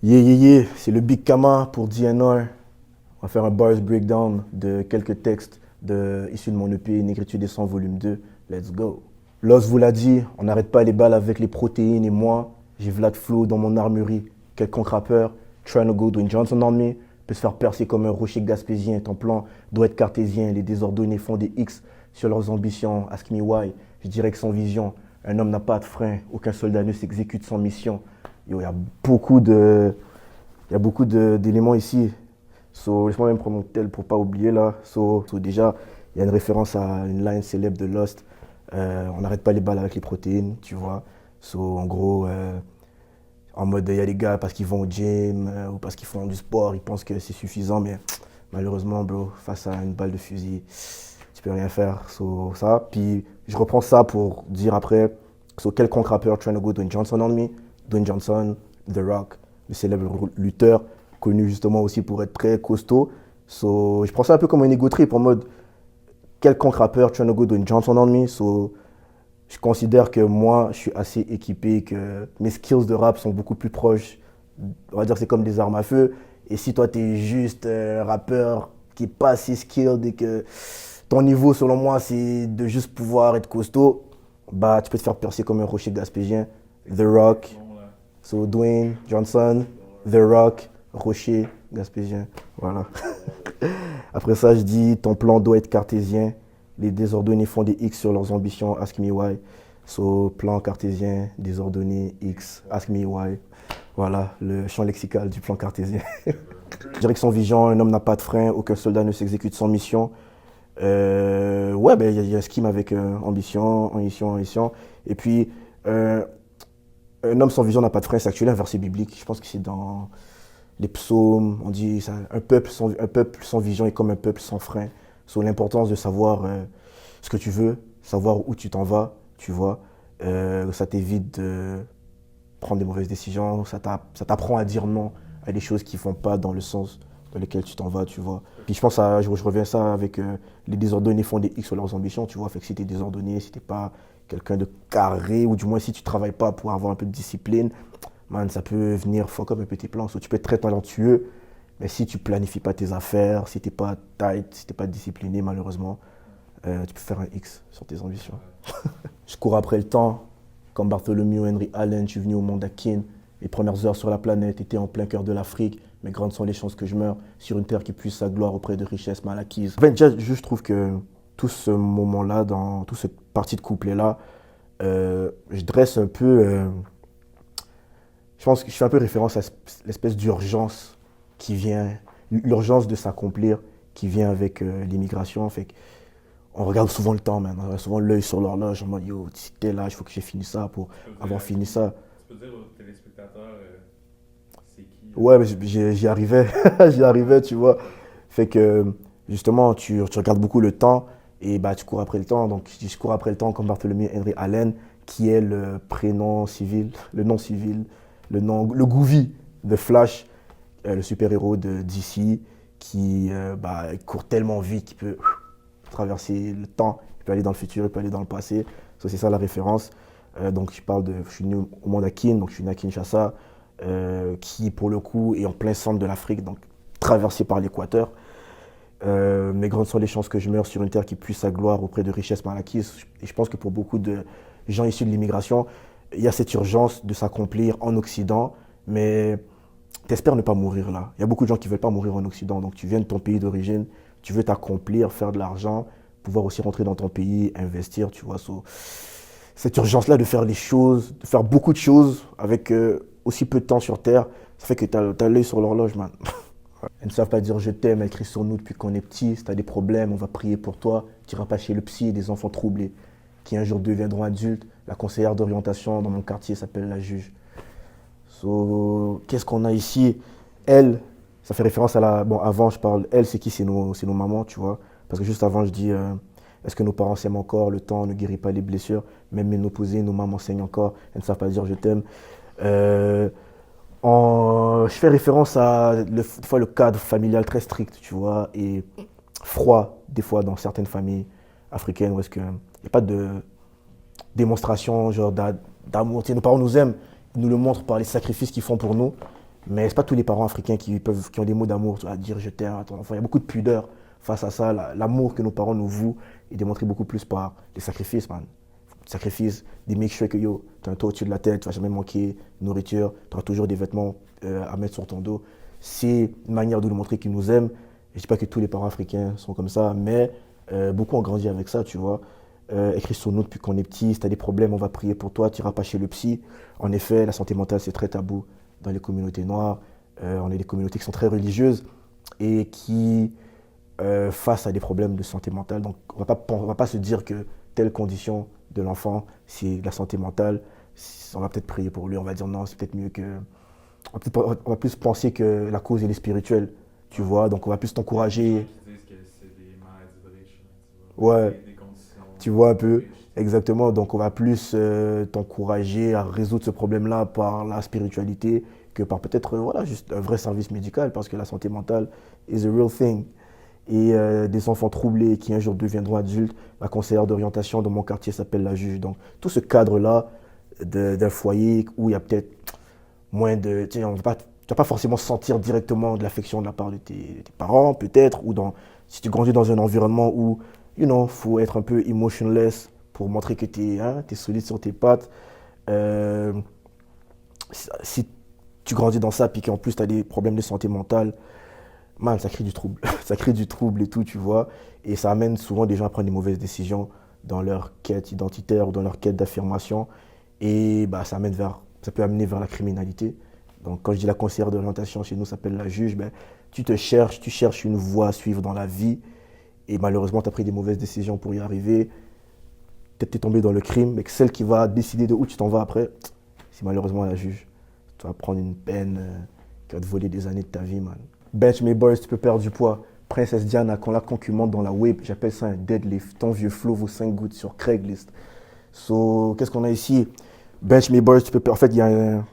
C'est le Big Kama pour DNR. On va faire un bars breakdown de quelques textes issus de mon EP Négritude des 100 volume 2. Let's go. Loss vous l'a dit, on n'arrête pas les balles avec les protéines et moi, j'ai Vlad Flow dans mon armurerie. Quelconque rappeur, trying to go Dwayne Johnson on me, peut se faire percer comme un rocher gaspésien. Ton plan doit être cartésien, les désordonnés font des X sur leurs ambitions. Ask me why, je dirais que sans vision, un homme n'a pas de frein, aucun soldat ne s'exécute sans mission. Yo, il y a d'éléments ici. Laisse-moi même prendre mon tel pour pas oublier là. Déjà, il y a une référence à une line célèbre de Lost. On n'arrête pas les balles avec les protéines, tu vois. En gros, en mode, il y a des gars parce qu'ils vont au gym ou parce qu'ils font du sport, ils pensent que c'est suffisant, mais malheureusement, bro, face à une balle de fusil, tu peux rien faire. Puis je reprends ça pour dire après, quelconque rappeur trying to go Dwayne Johnson on me, Dwayne Johnson, The Rock, le célèbre lutteur, connu justement aussi pour être très costaud. Je prends ça un peu comme un ego trip en mode quelconque rappeur trying to go Dwayne Johnson on me. Je considère que moi, je suis assez équipé, que mes skills de rap sont beaucoup plus proches. On va dire que c'est comme des armes à feu. Et si toi, tu es juste un rappeur qui n'est pas assez skilled et que ton niveau, selon moi, c'est de juste pouvoir être costaud, bah, tu peux te faire percer comme un rocher gaspésien. The Rock, Dwayne Johnson, The Rock, rocher gaspésien. Voilà. Après ça, je dis, ton plan doit être cartésien. Les désordonnés font des X sur leurs ambitions, ask me why. Plan cartésien, désordonné, X, ask me why. Voilà, le champ lexical du plan cartésien. Je dirais que sans vision, un homme n'a pas de frein, aucun soldat ne s'exécute sans mission. Ouais, ben, il y a un scheme avec ambition, ambition. Et puis, un homme sans vision n'a pas de frein, c'est actuellement un verset biblique. Je pense que c'est dans les psaumes, on dit ça, un peuple sans vision est comme un peuple sans frein. L'importance de savoir ce que tu veux, savoir où tu t'en vas, tu vois. Ça t'évite de prendre des mauvaises décisions, ça t'apprend à dire non à des choses qui ne vont pas dans le sens dans lequel tu t'en vas, tu vois. Puis je reviens à ça avec les désordonnés font des X sur leurs ambitions, tu vois. Fait que si t'es désordonné, si t'es pas quelqu'un de carré, ou du moins si tu travailles pas pour avoir un peu de discipline, man, ça peut venir fuck up un peu tes plans. Tu peux être très talentueux, mais si tu planifies pas tes affaires, si t'es pas tight, si t'es pas discipliné, malheureusement, tu peux faire un X sur tes ambitions. Je cours après le temps, comme Bartholomew Henry Allen, je suis venu au monde à Kin. Les premières heures sur la planète étaient en plein cœur de l'Afrique, mais grandes sont les chances que je meure sur une terre qui puise sa gloire auprès de richesses mal acquises. En fait, déjà, je trouve que tout ce moment-là, dans toute cette partie de couplet-là, je dresse un peu, je pense que je fais un peu référence à l'espèce d'urgence qui vient, l'urgence de s'accomplir qui vient avec l'immigration. Fait on regarde souvent le temps, man. On regarde souvent l'œil sur l'horloge en mode yo, si t'es là, il faut que j'ai fini ça pour avoir fini ça. Tu peux dire aux téléspectateurs, c'est qui Ouais, mais j'y arrivais, j'y arrivais, tu vois. Fait que justement, tu regardes beaucoup le temps et bah, tu cours après le temps. Donc, je cours après le temps comme Bartholomew Henry Allen, qui est le prénom civil, le nom civil, le Goofy de Flash, le super-héros de DC, qui bah, court tellement vite qu'il peut traverser le temps. Il peut aller dans le futur, il peut aller dans le passé. C'est ça la référence. Donc, je suis né au monde à Kin, donc je suis né à Kinshasa, qui pour le coup est en plein centre de l'Afrique, donc traversé par l'équateur. Mais grandes sont les chances que je meure sur une terre qui puise sa gloire auprès de richesses mal acquises. Et je pense que pour beaucoup de gens issus de l'immigration, il y a cette urgence de s'accomplir en Occident, mais t'espères ne pas mourir là. Il y a beaucoup de gens qui ne veulent pas mourir en Occident, donc tu viens de ton pays d'origine, tu veux t'accomplir, faire de l'argent, pouvoir aussi rentrer dans ton pays, investir, tu vois. Cette urgence-là de faire les choses, de faire beaucoup de choses avec aussi peu de temps sur Terre, ça fait que t'as l'œil sur l'horloge, man. Elles ne savent pas dire je t'aime, écrit sur nous depuis qu'on est petit. Si t'as des problèmes, on va prier pour toi. Tu iras pas chez le psy, des enfants troublés qui un jour deviendront adultes. La conseillère d'orientation dans mon quartier s'appelle la juge. Qu'est-ce qu'on a ici? Elle, ça fait référence à la... Bon, avant, je parle... Elle, c'est qui? C'est nos mamans, tu vois. Parce que juste avant, je dis... est-ce que nos parents s'aiment encore? Le temps ne guérit pas les blessures. Même mes opposés, nos mamans saignent encore. Elles ne savent pas dire je t'aime. Je fais référence à des fois, le cadre familial très strict, tu vois, et froid, des fois, dans certaines familles africaines, où est-ce qu'il n'y a pas de démonstration genre d'amour. Tu sais, nos parents nous aiment, ils nous le montrent par les sacrifices qu'ils font pour nous, Mais c'est pas tous les parents africains qui ont des mots d'amour à dire je t'aime à ton enfant. Il y a beaucoup de pudeur face à ça. L'amour que nos parents nous vouent est démontré beaucoup plus par les sacrifices, man. Sacrifices, des make sure que yo, t'as un toit au-dessus de la tête, tu vas jamais manquer de nourriture, tu auras toujours des vêtements à mettre sur ton dos. C'est une manière de nous montrer qu'ils nous aiment. Je dis pas que tous les parents africains sont comme ça, mais beaucoup ont grandi avec ça, tu vois. Écrit sur nous depuis qu'on est petit, si tu as des problèmes, on va prier pour toi, tu n'iras pas chez le psy. En effet, la santé mentale, c'est très tabou dans les communautés noires. On est des communautés qui sont très religieuses et qui, face à des problèmes de santé mentale, donc on va pas se dire que telle condition de l'enfant, c'est la santé mentale, on va peut-être prier pour lui, on va dire non, c'est peut-être mieux que... On va plus penser que la cause, elle est spirituelle, tu vois, donc on va plus t'encourager. Ils disent que c'est des maladies de riches, là, tu vois. Ouais, Des conditions tu vois un de peu, riches. exactement. Donc, on va plus t'encourager à résoudre ce problème-là par la spiritualité que par peut-être voilà, juste un vrai service médical, parce que la santé mentale is a real thing. Et des enfants troublés qui un jour deviendront adultes, ma conseillère d'orientation dans mon quartier s'appelle la juge. Donc, tout ce cadre-là d'un foyer où il y a peut-être moins de... Tu sais, tu vas pas forcément sentir directement de l'affection de la part de tes parents, peut-être, ou si tu grandis dans un environnement où faut être un peu emotionless pour montrer que tu es solide sur tes pattes. Euh, si tu grandis dans ça, puis qu'en plus tu as des problèmes de santé mentale, man, ça crée du trouble. Ça crée du trouble et tout, tu vois. Et ça amène souvent des gens à prendre des mauvaises décisions dans leur quête identitaire ou dans leur quête d'affirmation. Et bah, ça peut amener vers la criminalité. Donc, quand je dis la conseillère d'orientation, chez nous, ça s'appelle la juge, ben, tu cherches une voie à suivre dans la vie. Et malheureusement, tu as pris des mauvaises décisions pour y arriver. Peut-être tu es tombé dans le crime, mais que celle qui va décider de où tu t'en vas après, c'est malheureusement la juge. Tu vas prendre une peine qui va te voler des années de ta vie, man. Bench mes boys, tu peux perdre du poids. Princesse Diana, quand la concurrente dans la whip, j'appelle ça un deadlift. Ton vieux flow vaut 5 gouttes sur Craigslist. So, qu'est-ce qu'on a ici? Bench mes boys, tu peux perdre. En fait, il y a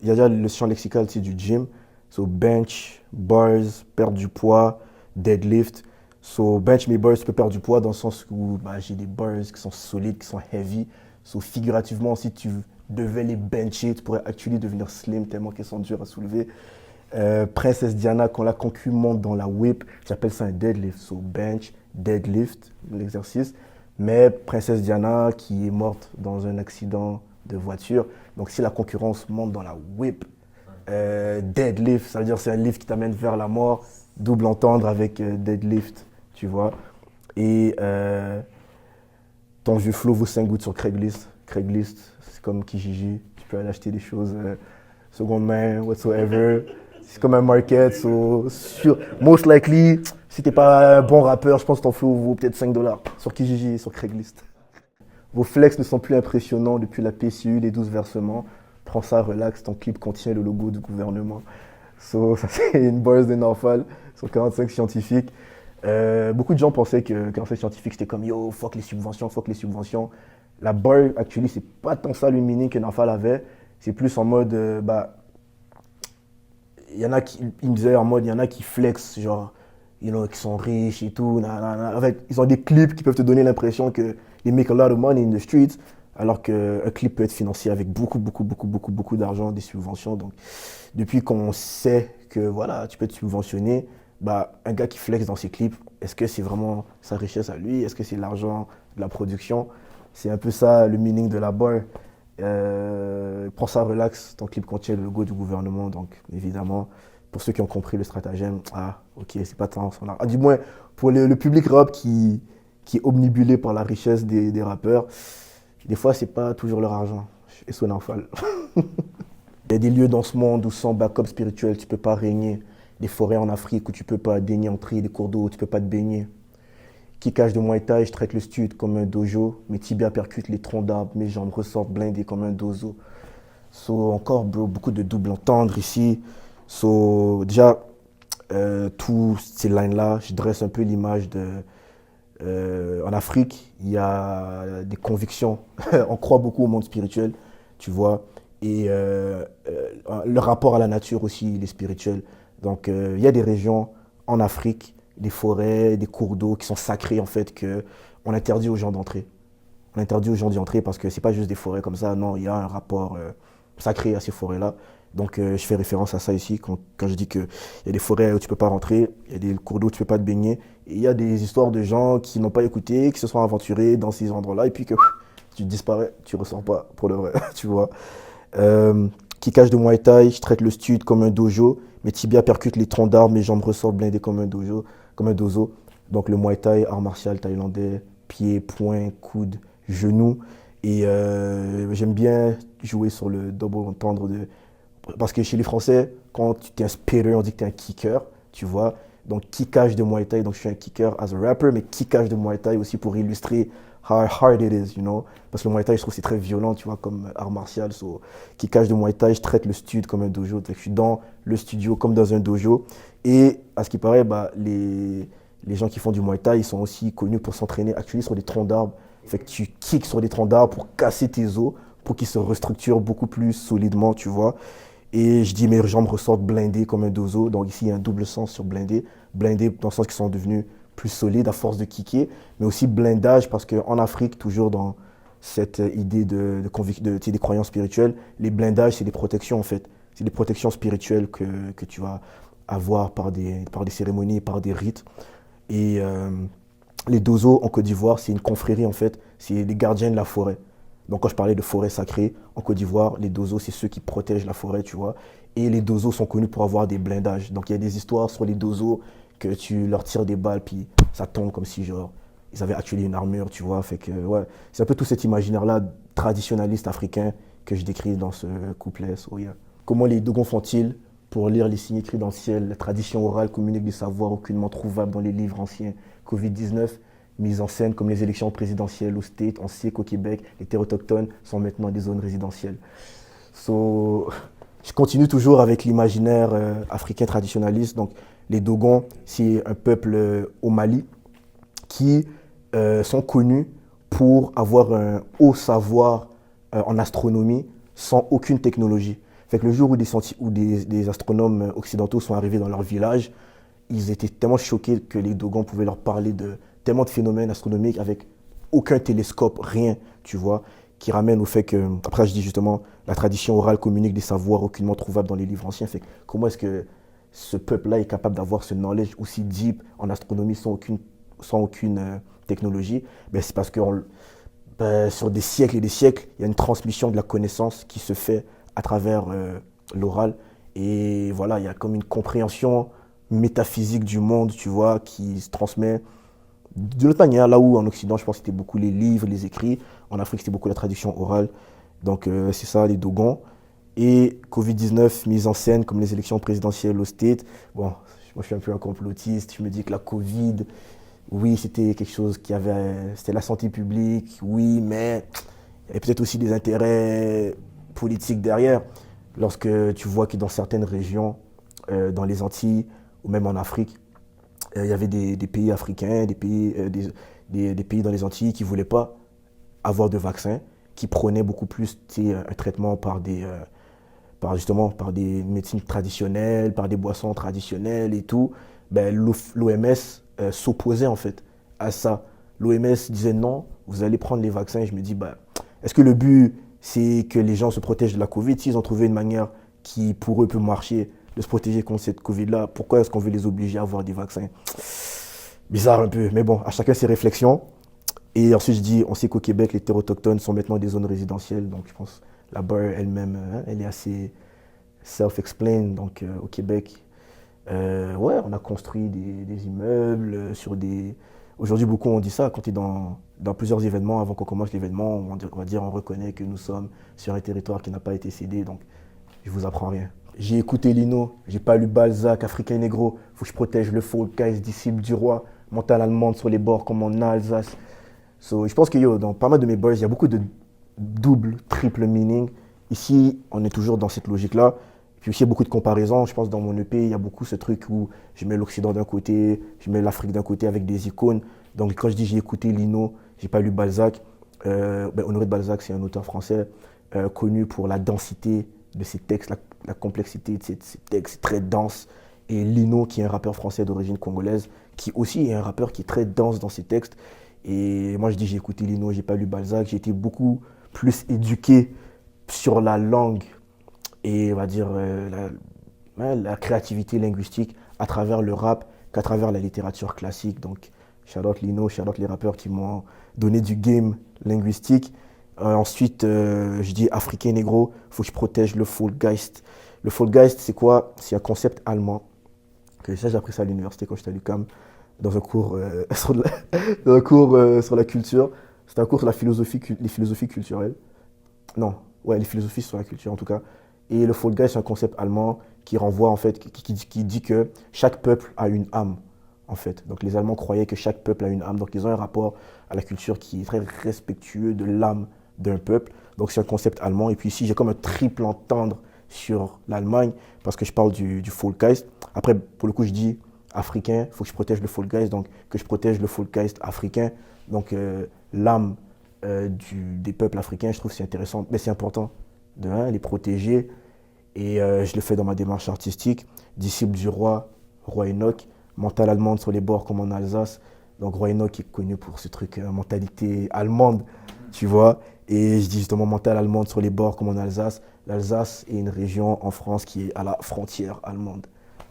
déjà le champ lexical du gym. So, bench, bars, perdre du poids, deadlift. So, bench mes bars, tu peux perdre du poids dans le sens où j'ai des bars qui sont solides, qui sont heavy. So, figurativement, si tu devais les bencher, tu pourrais actually devenir slim tellement qu'elles sont dures à soulever. Princesse Diana, quand la concu monte dans la whip, j'appelle ça un deadlift. So, bench, deadlift, l'exercice. Mais Princesse Diana qui est morte dans un accident de voiture. Donc, si la concurrence monte dans la whip, deadlift, ça veut dire que c'est un lift qui t'amène vers la mort. Double entendre avec deadlift, tu vois. Et ton vieux flow vaut 5 gouttes sur Craigslist. Craigslist, c'est comme Kijiji. Tu peux aller acheter des choses seconde main, whatsoever. C'est comme un market. Most likely, si t'es pas un bon rappeur, je pense que ton flow vaut peut-être 5 dollars sur Kijiji et sur Craigslist. Vos flex ne sont plus impressionnants depuis la PCU, les 12 versements. Prends ça, relax, ton clip contient le logo du gouvernement. So, ça c'est une buzz de Norfal sur 45 scientifiques. Beaucoup de gens pensaient que 45 scientifiques c'était comme yo, fuck les subventions, fuck les subventions. La bar, actually, c'est pas tant ça le meaning que Norfal avait. C'est plus en mode, il y en a qui, il me disait en mode, il y en a qui flex, genre, qui sont riches et tout. En fait, ils ont des clips qui peuvent te donner l'impression que they make a lot of money in the streets, alors qu'un clip peut être financé avec beaucoup d'argent, des subventions. Donc, depuis qu'on sait que voilà, tu peux être subventionné, un gars qui flex dans ses clips, est-ce que c'est vraiment sa richesse à lui? Est-ce que c'est l'argent de la production? C'est un peu ça le meaning de la bar. Prends ça, relax, ton clip contient le logo du gouvernement, donc évidemment, pour ceux qui ont compris le stratagème, ok, c'est pas tant son art. Du moins, pour le public rap qui est omnibulé par la richesse des rappeurs, des fois, c'est pas toujours leur argent. Et son enfant. Il y a des lieux dans ce monde où sans backup spirituel, tu peux pas régner. Des forêts en Afrique où tu peux pas daigner entrer, des cours d'eau où tu peux pas te baigner. Qui cache de Muay Thai, je traite le stud comme un dojo. Mes tibias percutent les troncs d'arbres, mes jambes ressortent blindées comme un dozo. So, encore, bro, beaucoup de double entendre ici. So, déjà, tous ces lines-là, je dresse un peu l'image de... en Afrique, il y a des convictions. On croit beaucoup au monde spirituel, tu vois. Et le rapport à la nature aussi, il est spirituel. Donc, il y a des régions en Afrique, des forêts, des cours d'eau qui sont sacrés, en fait, qu'on interdit aux gens d'entrer. On interdit aux gens d'y entrer parce que c'est pas juste des forêts comme ça. Non, il y a un rapport sacré à ces forêts-là. Donc je fais référence à ça ici quand je dis qu'il y a des forêts où tu ne peux pas rentrer, il y a des cours d'eau où tu ne peux pas te baigner. Et il y a des histoires de gens qui n'ont pas écouté, qui se sont aventurés dans ces endroits-là et puis que tu disparais, tu ne ressors pas pour le vrai, tu vois. Kickage de Muay Thai, je traite le stud comme un dojo. Mes tibias percutent les troncs d'arbres, mes jambes ressortent blindées comme un dojo, comme un dozo. Donc le Muay Thai, art martial thaïlandais, pieds, poings, coudes, genoux. Et j'aime bien jouer sur le double entendre de... Parce que chez les Français, quand tu es un spitter, on dit que tu es un kicker, tu vois. Donc kickage de Muay Thai, donc je suis un kicker as a rapper, mais kickage de Muay Thai aussi pour illustrer how hard it is, you know. Parce que le Muay Thai, je trouve que c'est très violent, tu vois, comme art martial. So, kickage de Muay Thai, je traite le stud comme un dojo. Donc, je suis dans le studio comme dans un dojo. Et à ce qui paraît, bah, les gens qui font du Muay Thai, ils sont aussi connus pour s'entraîner actuellement sur des troncs d'arbres. Fait que tu kicks sur des troncs d'arbres pour casser tes os, pour qu'ils se restructurent beaucoup plus solidement, tu vois. Et je dis mes jambes ressortent blindées comme un dozo. Donc ici, il y a un double sens sur blindé. Blindé dans le sens qu'ils sont devenus plus solides à force de kicker, mais aussi blindage parce qu'en Afrique, toujours dans cette idée des croyances spirituelles, les blindages, c'est des protections en fait. C'est des protections spirituelles que tu vas avoir par des cérémonies, par des rites. Et les dozos en Côte d'Ivoire, c'est une confrérie en fait. C'est les gardiens de la forêt. Donc quand je parlais de forêt sacrée, en Côte d'Ivoire, les dozos, c'est ceux qui protègent la forêt, tu vois. Et les dozos sont connus pour avoir des blindages. Donc il y a des histoires sur les dozos que tu leur tires des balles, puis ça tombe comme si genre ils avaient actuellement une armure, tu vois. Fait que ouais, c'est un peu tout cet imaginaire-là traditionnaliste africain que je décris dans ce couplet. So, yeah. Comment les Dogons font-ils pour lire les signes écrits dans le ciel? La tradition orale communique des savoirs aucunement trouvables dans les livres anciens. Covid-19, mise en scène comme les élections présidentielles au State. On sait qu'au Québec, les terres autochtones sont maintenant des zones résidentielles. So, je continue toujours avec l'imaginaire africain traditionnaliste. Donc, les Dogons, c'est un peuple au Mali qui sont connus pour avoir un haut savoir en astronomie sans aucune technologie. Fait que le jour où des astronomes occidentaux sont arrivés dans leur village, ils étaient tellement choqués que les Dogons pouvaient leur parler de tellement de phénomènes astronomiques avec aucun télescope, rien, tu vois, qui ramène au fait que, après je dis justement, la tradition orale communique des savoirs aucunement trouvables dans les livres anciens. Fait que comment est-ce que ce peuple-là est capable d'avoir ce knowledge aussi deep en astronomie sans aucune technologie? Ben, c'est parce que sur des siècles et des siècles, il y a une transmission de la connaissance qui se fait à travers l'oral. Et voilà, il y a comme une compréhension métaphysique du monde, tu vois, qui se transmet d'une autre manière. Là où en Occident, je pense que c'était beaucoup les livres, les écrits. En Afrique, c'était beaucoup la traduction orale. Donc c'est ça, les Dogons. Et Covid-19, mise en scène comme les élections présidentielles au State. Bon, moi je suis un peu un complotiste. Je me dis que la Covid, oui, c'était quelque chose c'était la santé publique, oui, mais il y avait peut-être aussi des intérêts politiques derrière. Lorsque tu vois que dans certaines régions, dans les Antilles ou même en Afrique, il y avait des pays africains, des pays dans les Antilles qui ne voulaient pas avoir de vaccin, qui prônaient beaucoup plus un traitement par des médecines traditionnelles, par des boissons traditionnelles et tout. Ben, l'OMS s'opposait en fait à ça. L'OMS disait non, vous allez prendre les vaccins. Et je me dis, bah, est-ce que le but, c'est que les gens se protègent de la Covid? S'ils ont trouvé une manière qui, pour eux, peut marcher, de se protéger contre cette Covid-là, pourquoi est-ce qu'on veut les obliger à avoir des vaccins? Bizarre un peu, mais bon, à chacun ses réflexions. Et ensuite, je dis, on sait qu'au Québec, les terres autochtones sont maintenant des zones résidentielles. Donc, je pense la barre elle-même, elle est assez self-explained. Donc, au Québec, ouais, on a construit des immeubles sur des... Aujourd'hui, beaucoup ont dit ça. Quand tu es dans plusieurs événements, avant qu'on commence l'événement, on va dire, on reconnaît que nous sommes sur un territoire qui n'a pas été cédé. Donc, je vous apprends rien. J'ai écouté Lino, j'ai pas lu Balzac, Africain Négro. Faut que je protège le Folkgeist, disciple du roi. Mentale allemande sur les bords comme en Alsace. So, je pense que dans pas mal de mes bars, il y a beaucoup de double, triple meaning. Ici, on est toujours dans cette logique-là. Puis aussi, il y a beaucoup de comparaisons. Je pense dans mon EP, il y a beaucoup ce truc où je mets l'Occident d'un côté, je mets l'Afrique d'un côté avec des icônes. Donc quand je dis j'ai écouté Lino, j'ai pas lu Balzac. Honoré de Balzac, c'est un auteur français connu pour la densité de ses textes, la complexité de ses textes, c'est très dense. Et Lino, qui est un rappeur français d'origine congolaise, qui aussi est un rappeur qui est très dense dans ses textes. Et moi, je dis j'ai écouté Lino, j'ai pas lu Balzac. J'ai été beaucoup plus éduqué sur la langue et on va dire la créativité linguistique à travers le rap qu'à travers la littérature classique. Donc, shout out Lino, shout out les rappeurs qui m'ont donné du game linguistique. Ensuite, je dis africain négro, faut que je protège le Folgeist. Le Folgeist, c'est quoi? C'est un concept allemand que ça, j'ai appris ça à l'université quand j'étais à l'UQAM, dans un cours, dans un cours sur la culture. C'était un cours sur la philosophie, les philosophies culturelles. Non, ouais, les philosophies sur la culture en tout cas. Et le Folgeist, c'est un concept allemand qui renvoie en fait, qui dit que chaque peuple a une âme en fait. Donc les Allemands croyaient que chaque peuple a une âme. Donc ils ont un rapport à la culture qui est très respectueux de l'âme d'un peuple. Donc c'est un concept allemand. Et puis ici, j'ai comme un triple entendre sur l'Allemagne parce que je parle du Folkgeist. Après, pour le coup, je dis africain, il faut que je protège le Folkgeist, donc que je protège le Folkgeist africain. Donc l'âme des peuples africains, je trouve que c'est intéressant, mais c'est important de les protéger. Et je le fais dans ma démarche artistique. Disciple du roi Enoch, mentale allemande sur les bords comme en Alsace. Donc roi Enoch est connu pour ce truc, mentalité allemande, tu vois. Et je dis justement mentale allemande sur les bords comme en Alsace. L'Alsace est une région en France qui est à la frontière allemande.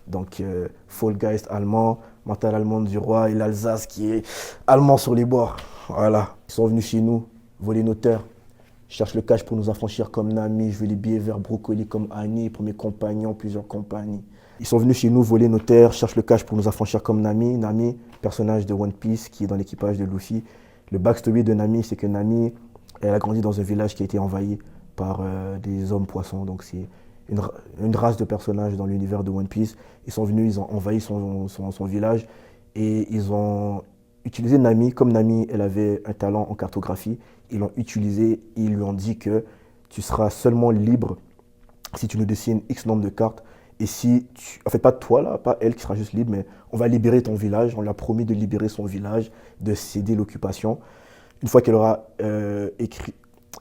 Donc Folgeist allemand, mentale allemande du roi et l'Alsace qui est allemand sur les bords. Voilà. Ils sont venus chez nous, voler nos terres. Je cherche le cash pour nous affranchir comme Nami. Je veux les billets verts brocoli comme Annie. Pour mes compagnons, plusieurs compagnies. Ils sont venus chez nous voler nos terres. Je cherche le cash pour nous affranchir comme Nami. Nami, personnage de One Piece qui est dans l'équipage de Luffy. Le backstory de Nami, c'est que Nami, elle a grandi dans un village qui a été envahi par des hommes poissons. Donc c'est une race de personnages dans l'univers de One Piece. Ils sont venus, ils ont envahi son village et ils ont utilisé Nami. Comme Nami, elle avait un talent en cartographie, ils l'ont utilisé et ils lui ont dit que tu seras seulement libre si tu nous dessines X nombre de cartes. Et si tu... En fait, pas toi là, pas elle qui sera juste libre, mais on va libérer ton village. On lui a promis de libérer son village, de céder l'occupation. Une fois qu'elle aura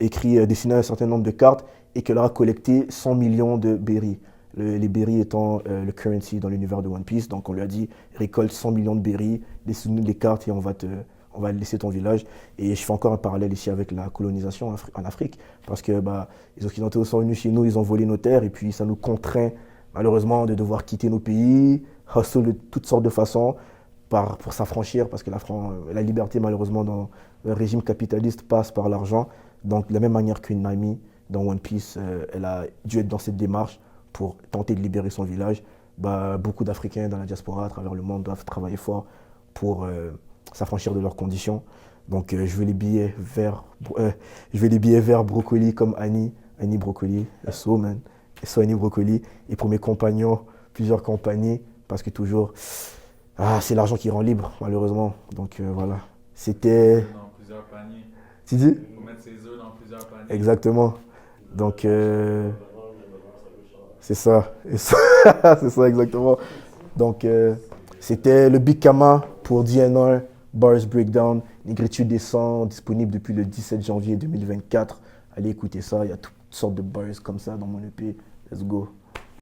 dessiné un certain nombre de cartes et qu'elle aura collecté 100 millions de berries. Les berries étant le currency dans l'univers de One Piece. Donc on lui a dit, récolte 100 millions de berries, dessine-nous les cartes et on va laisser ton village. Et je fais encore un parallèle ici avec la colonisation en Afrique. Parce que les Occidentaux sont venus chez nous, ils ont volé nos terres et puis ça nous contraint malheureusement de devoir quitter nos pays, hustle de toutes sortes de façons pour s'affranchir. Parce que la liberté malheureusement dans le régime capitaliste passe par l'argent. Donc de la même manière qu'une Nami dans One Piece, elle a dû être dans cette démarche pour tenter de libérer son village. Beaucoup d'Africains dans la diaspora à travers le monde doivent travailler fort pour s'affranchir de leurs conditions. Donc je veux les billets verts brocoli comme Annie Brocoli, SO man, SO Annie Brocoli. Et pour mes compagnons, plusieurs compagnies, parce que toujours, c'est l'argent qui rend libre malheureusement. Donc voilà, c'était... Dans plusieurs paniers. Tu dis? Il faut mettre ses œufs dans plusieurs paniers. Exactement. Donc c'est ça. C'est ça exactement. Donc c'était le Big Kama pour DNR, Bars Breakdown, Négritude des sangs, disponible depuis le 17 janvier 2024. Allez écouter ça, il y a toutes sortes de bars comme ça dans mon EP. Let's go.